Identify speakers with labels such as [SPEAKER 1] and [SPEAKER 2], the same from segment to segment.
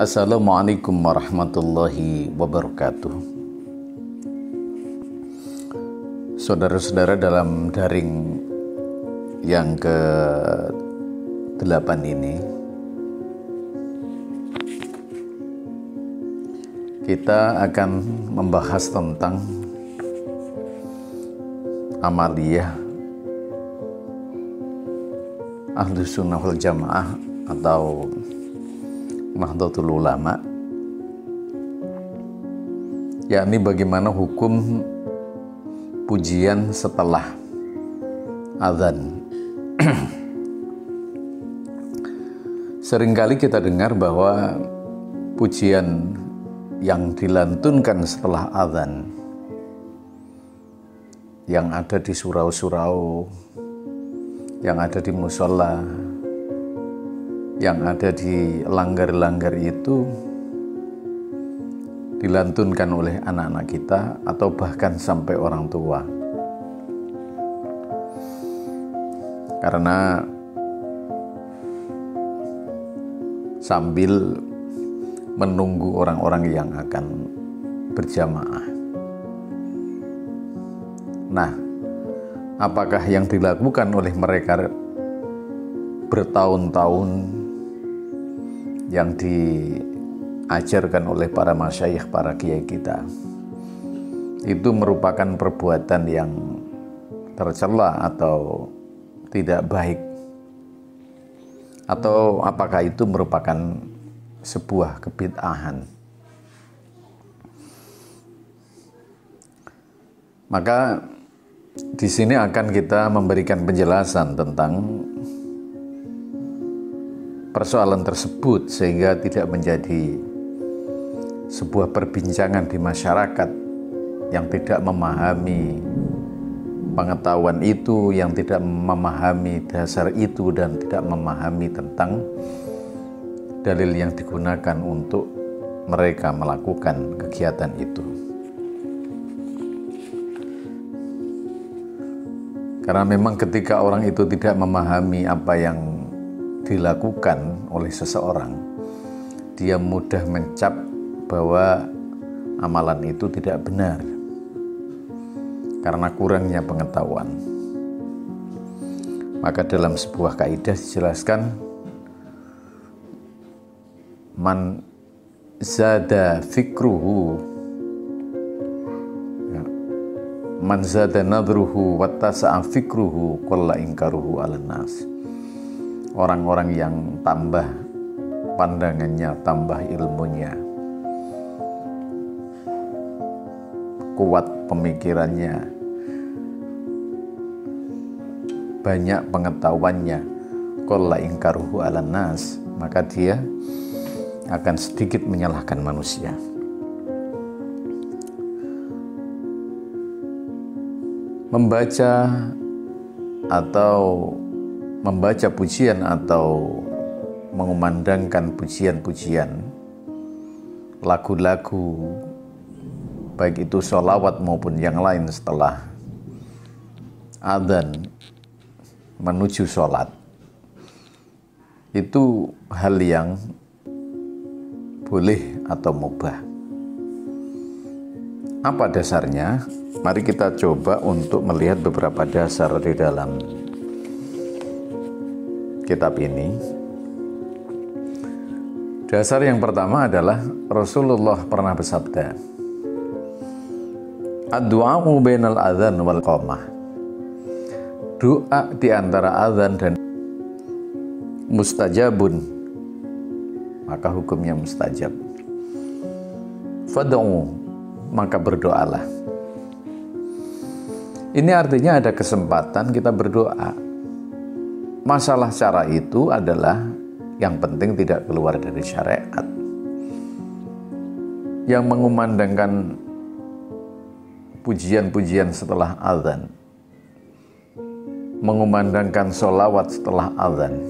[SPEAKER 1] Assalamualaikum warahmatullahi wabarakatuh. Saudara-saudara, dalam daring yang ke-8 ini kita akan membahas tentang amaliyah Ahlus Sunnah wal Jamaah atau Nahdlatul Ulama, yakni bagaimana hukum pujian setelah azan. Seringkali kita dengar bahwa pujian yang dilantunkan setelah azan, yang ada di surau-surau, yang ada di musola, yang ada di langgar-langgar itu dilantunkan oleh anak-anak kita atau bahkan sampai orang tua. Karena sambil menunggu orang-orang yang akan berjamaah. Nah, apakah yang dilakukan oleh mereka bertahun-tahun yang diajarkan oleh para masyayikh, para kiai kita, itu merupakan perbuatan yang tercela atau tidak baik? Atau apakah itu merupakan sebuah kebid'ahan? Maka di sini akan kita memberikan penjelasan tentang persoalan tersebut sehingga tidak menjadi sebuah perbincangan di masyarakat yang tidak memahami pengetahuan itu, yang tidak memahami dasar itu, dan tidak memahami tentang dalil yang digunakan untuk mereka melakukan kegiatan itu. Karena memang ketika orang itu tidak memahami apa yang dilakukan oleh seseorang, dia mudah mencap bahwa amalan itu tidak benar karena kurangnya pengetahuan. Maka dalam sebuah kaidah dijelaskan, man zada fikruhu, man zada nadruhu wattasa'a fikruhu qalla inkaruhu 'alan nas. Orang-orang yang tambah pandangannya, tambah ilmunya, kuat pemikirannya, banyak pengetahuannya, qalla inkaruhu 'alan nas, maka dia akan sedikit menyalahkan manusia. Membaca pujian atau mengumandangkan pujian-pujian, lagu-lagu, baik itu sholawat maupun yang lain setelah adzan menuju sholat, itu hal yang boleh atau mubah. Apa dasarnya? Mari kita coba untuk melihat beberapa dasar di dalam kitab ini. Dasar yang pertama adalah Rasulullah pernah bersabda, ad-du'a'u bainal adzan wal qamah. Doa di antara azan dan mustajabun, maka hukumnya mustajab. Fad'u, maka berdoalah. Ini artinya ada kesempatan kita berdoa. Masalah cara itu adalah yang penting tidak keluar dari syariat. Yang mengumandangkan pujian-pujian setelah azan, mengumandangkan sholawat setelah azan,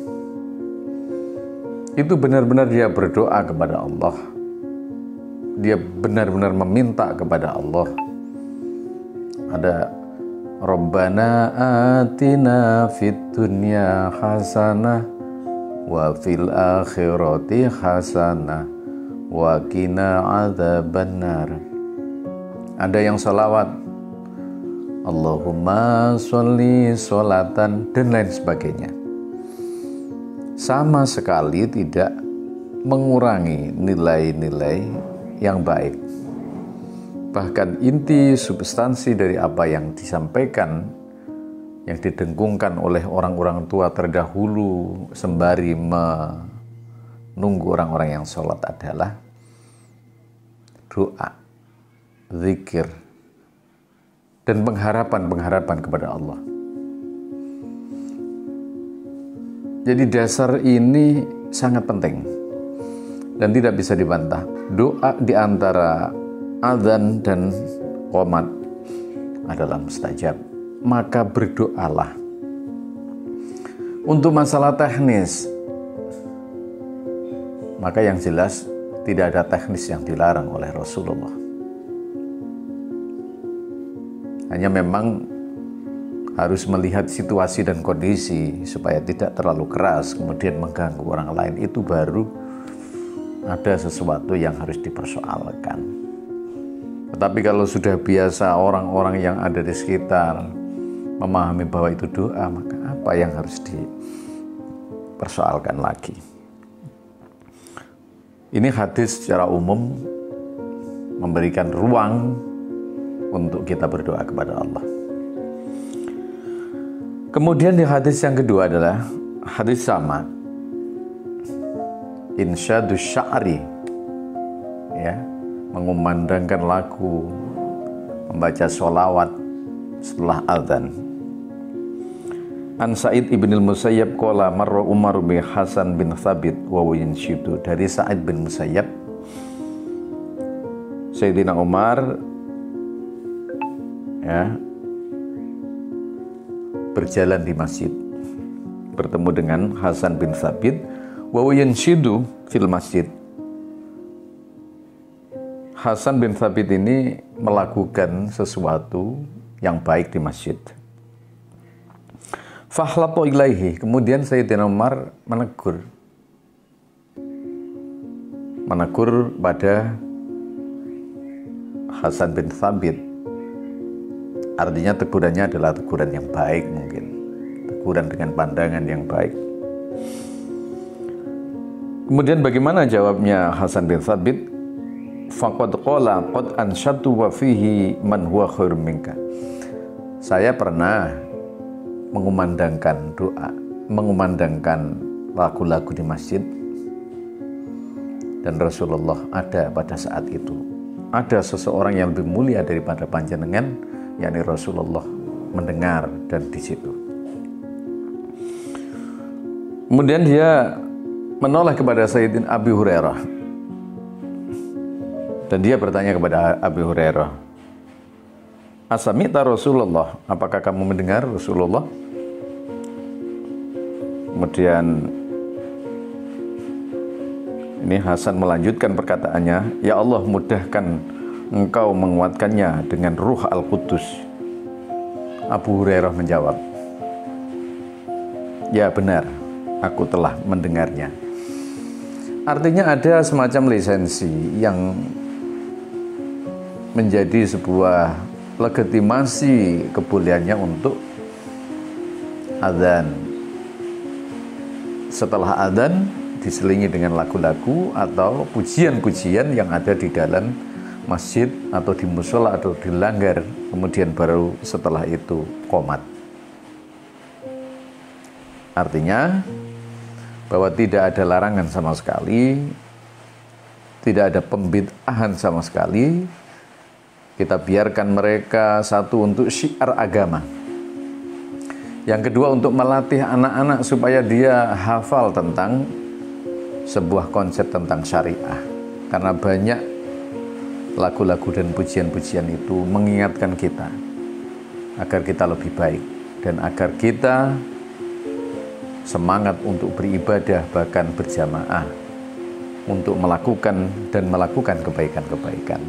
[SPEAKER 1] itu benar-benar dia berdoa kepada Allah. Dia benar-benar meminta kepada Allah. Ada Rabbana atina fid dunya hasanah wa fil akhirati hasanah wa qina adzabannar. Ada yang salawat, Allahumma sholli sholatan, dan lain sebagainya. Sama sekali tidak mengurangi nilai-nilai yang baik. Bahkan inti substansi dari apa yang disampaikan, yang didengkungkan oleh orang-orang tua terdahulu sembari menunggu orang-orang yang sholat adalah doa, zikir, dan pengharapan kepada Allah. Jadi dasar ini sangat penting dan tidak bisa dibantah. Doa di antara azan dan qomat adalah mustajab. Maka berdoalah. Untuk masalah teknis, maka yang jelas tidak ada teknis yang dilarang oleh Rasulullah. Hanya memang harus melihat situasi dan kondisi supaya tidak terlalu keras kemudian mengganggu orang lain. Itu baru ada sesuatu yang harus dipersoalkan. Tetapi kalau sudah biasa orang-orang yang ada di sekitar memahami bahwa itu doa, maka apa yang harus dipersoalkan lagi? Ini hadis secara umum memberikan ruang untuk kita berdoa kepada Allah. Kemudian di hadis yang kedua adalah hadis sama, insyadus sya'ri, ya, mengumandangkan lagu, membaca sholawat setelah azan. An Sa'id ibn al-Musayyab qala marra Umar bin Hasan bin Thabit wa yanshidu. Dari Sa'id bin Musayyab, Sayyidina Umar ya berjalan di masjid bertemu dengan Hasan bin Thabit wa yanshidu fil masjid. Hasan bin Thabit ini melakukan sesuatu yang baik di masjid. Fahlatu ilaihi, kemudian Sayyidina Umar menegur pada Hasan bin Thabit. Artinya tegurannya adalah teguran yang baik, mungkin teguran dengan pandangan yang baik. Kemudian bagaimana jawabnya Hasan bin Thabit? Faqad qala qad ansyatu wa fihi man huwa khairum minka. Saya pernah mengumandangkan doa, mengumandangkan lagu-lagu di masjid, dan Rasulullah ada pada saat itu. Ada seseorang yang lebih mulia daripada panjenengan, yakni Rasulullah, mendengar dan di situ. Kemudian dia menoleh kepada Sayyidina Abi Hurairah dan dia bertanya kepada Abi Hurairah, Asamita Rasulullah, apakah kamu mendengar Rasulullah? Kemudian ini Hasan melanjutkan perkataannya, ya Allah, mudahkan engkau menguatkannya dengan ruh Al-Qudus. Abu Hurairah menjawab, ya benar, aku telah mendengarnya. Artinya ada semacam lisensi yang menjadi sebuah legitimasi kebolehannya untuk azan. Setelah azan diselingi dengan lagu-lagu atau pujian-pujian yang ada di dalam masjid atau di musola atau di langgar, kemudian baru setelah itu qomat. Artinya bahwa tidak ada larangan sama sekali, tidak ada pembid'ahan sama sekali. Kita biarkan mereka, satu, untuk syiar agama, yang kedua untuk melatih anak-anak supaya dia hafal tentang sebuah konsep tentang syariah. Karena banyak lagu-lagu dan pujian-pujian itu mengingatkan kita agar kita lebih baik dan agar kita semangat untuk beribadah, bahkan berjamaah, untuk melakukan kebaikan-kebaikan.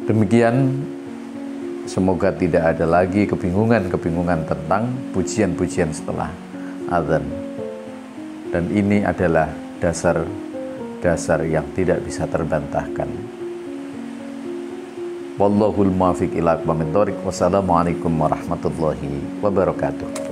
[SPEAKER 1] Demikian, semoga tidak ada lagi kebingungan-kebingungan tentang pujian-pujian setelah azan. Dan ini adalah dasar dasar yang tidak bisa terbantahkan. Wallahul muwaffiq ila aqwamit thoriq. Wassalamualaikum warahmatullahi wabarakatuh.